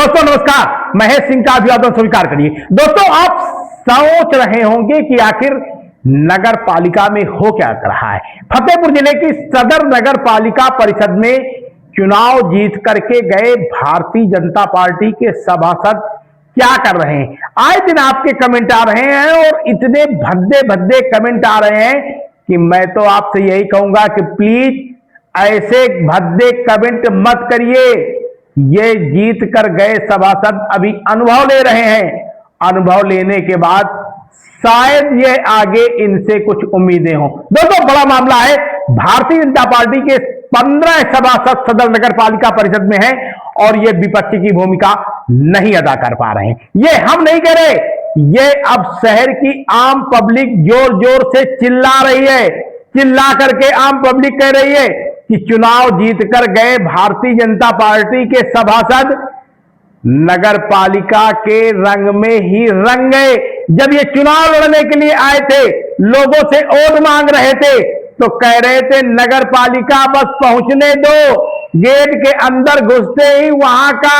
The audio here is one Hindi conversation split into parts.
दोस्तों नमस्कार, महेश सिंह का अभिवादन स्वीकार करिए। दोस्तों आप सोच रहे होंगे कि आखिर नगर पालिका में हो क्या कर रहा है। फतेहपुर जिले की सदर नगर पालिका परिषद में चुनाव जीत करके गए भारतीय जनता पार्टी के सभासद क्या कर रहे हैं। आए दिन आपके कमेंट आ रहे हैं और इतने भद्दे भद्दे कमेंट आ रहे हैं कि मैं तो आपसे यही कहूंगा कि प्लीज ऐसे भद्दे कमेंट मत करिए। ये जीत कर गए सभासद अभी अनुभव ले रहे हैं। अनुभव लेने के बाद शायद ये आगे इनसे कुछ उम्मीदें हों। दोस्तों बड़ा मामला है, भारतीय जनता पार्टी के 15 सभासद सदर नगर पालिका परिषद में हैं और ये विपक्ष की भूमिका नहीं अदा कर पा रहे हैं। ये हम नहीं कह रहे, ये अब शहर की आम पब्लिक जोर जोर से चिल्ला रही है। चिल्ला करके आम पब्लिक कह रही है कि चुनाव जीतकर गए भारतीय जनता पार्टी के सभासद नगर पालिका के रंग में ही रंग गए। जब ये चुनाव लड़ने के लिए आए थे, लोगों से वोट मांग रहे थे, तो कह रहे थे नगर पालिका बस पहुंचने दो, गेट के अंदर घुसते ही वहां का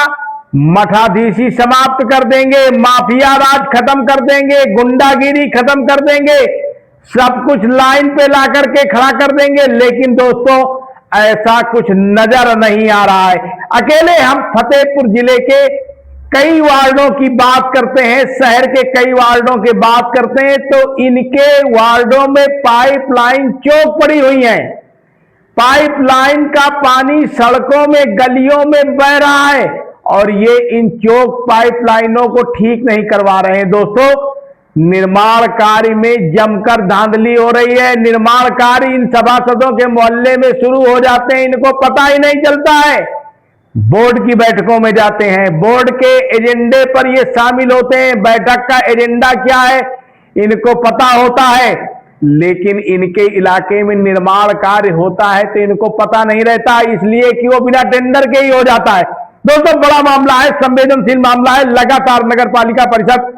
मठाधीशी समाप्त कर देंगे, माफिया राज खत्म कर देंगे, गुंडागिरी खत्म कर देंगे, सब कुछ लाइन पे ला करके खड़ा कर देंगे। लेकिन दोस्तों ऐसा कुछ नजर नहीं आ रहा है। अकेले हम फतेहपुर जिले के कई वार्डों की बात करते हैं, शहर के कई वार्डों की बात करते हैं, तो इनके वार्डों में पाइपलाइन चौक पड़ी हुई है। पाइपलाइन का पानी सड़कों में गलियों में बह रहा है और ये इन चौक पाइपलाइनों को ठीक नहीं करवा रहे हैं। दोस्तों निर्माण कार्य में जमकर धांधली हो रही है। निर्माण कार्य इन सभासदों के मोहल्ले में शुरू हो जाते हैं, इनको पता ही नहीं चलता है। बोर्ड की बैठकों में जाते हैं, बोर्ड के एजेंडे पर ये शामिल होते हैं, बैठक का एजेंडा क्या है इनको पता होता है, लेकिन इनके इलाके में निर्माण कार्य होता है तो इनको पता नहीं रहता, इसलिए कि वो बिना टेंडर के ही हो जाता है। दोस्तों बड़ा मामला है, संवेदनशील मामला है। लगातार नगर पालिका परिषद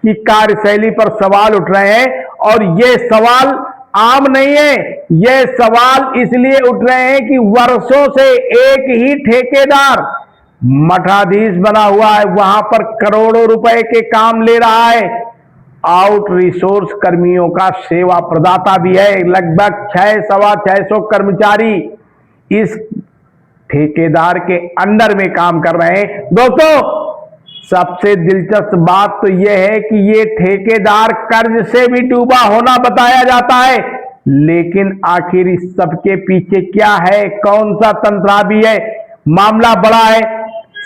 की कार्यशैली पर सवाल उठ रहे हैं और ये सवाल आम नहीं है। ये सवाल इसलिए उठ रहे हैं कि वर्षों से एक ही ठेकेदार मठाधीश बना हुआ है, वहां पर करोड़ों रुपए के काम ले रहा है। आउट रिसोर्स कर्मियों का सेवा प्रदाता भी है। लगभग 600 कर्मचारी इस ठेकेदार के अंडर में काम कर रहे हैं। दोस्तों सबसे दिलचस्प बात तो यह है कि ये ठेकेदार कर्ज से भी डूबा होना बताया जाता है, लेकिन आखिर इस सबके पीछे क्या है, कौन सा तंत्राबी है। मामला बड़ा है।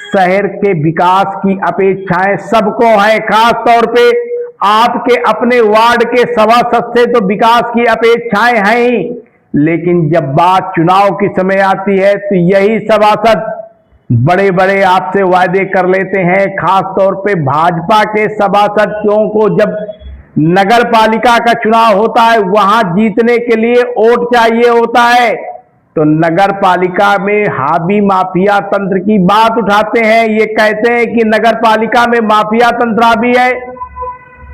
शहर के विकास की अपेक्षाएं सबको है, खास तौर पे आपके अपने वार्ड के सभासद से तो विकास की अपेक्षाएं हैं ही, लेकिन जब बात चुनाव की समय आती है तो यही सभासद बड़े बड़े आपसे वायदे कर लेते हैं। खास तौर पे भाजपा के सभासदों को जब नगर पालिका का चुनाव होता है, वहां जीतने के लिए वोट चाहिए होता है, तो नगर पालिका में हावी माफिया तंत्र की बात उठाते हैं। ये कहते हैं कि नगर पालिका में माफिया तंत्र हावी है।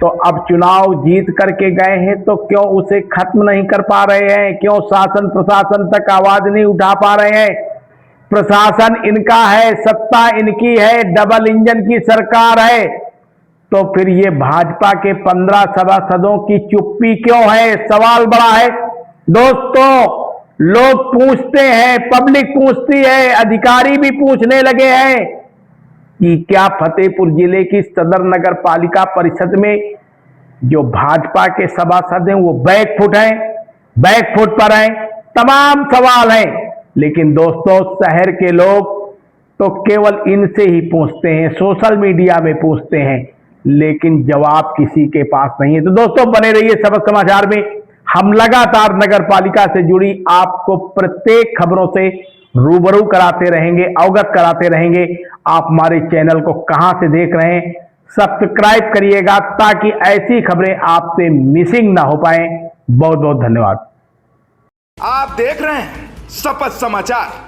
तो अब चुनाव जीत करके गए हैं तो क्यों उसे खत्म नहीं कर पा रहे हैं, क्यों शासन प्रशासन तक आवाज नहीं उठा पा रहे हैं। प्रशासन इनका है, सत्ता इनकी है, डबल इंजन की सरकार है, तो फिर ये भाजपा के 15 सभासदों की चुप्पी क्यों है, सवाल बड़ा है। दोस्तों लोग पूछते हैं, पब्लिक पूछती है, अधिकारी भी पूछने लगे हैं कि क्या फतेहपुर जिले की सदर नगर पालिका परिषद में जो भाजपा के सभासद हैं वो बैकफुट हैं, बैकफुट पर हैं। तमाम सवाल हैं, लेकिन दोस्तों शहर के लोग तो केवल इनसे ही पूछते हैं, सोशल मीडिया में पूछते हैं, लेकिन जवाब किसी के पास नहीं है। तो दोस्तों बने रहिए सबक समाचार में। हम लगातार नगर पालिका से जुड़ी आपको प्रत्येक खबरों से रूबरू कराते रहेंगे, अवगत कराते रहेंगे। आप हमारे चैनल को कहां से देख रहे हैं सब्सक्राइब करिएगा ताकि ऐसी खबरें आपसे मिसिंग ना हो पाए। बहुत बहुत धन्यवाद। आप देख रहे हैं शपथ समाचार।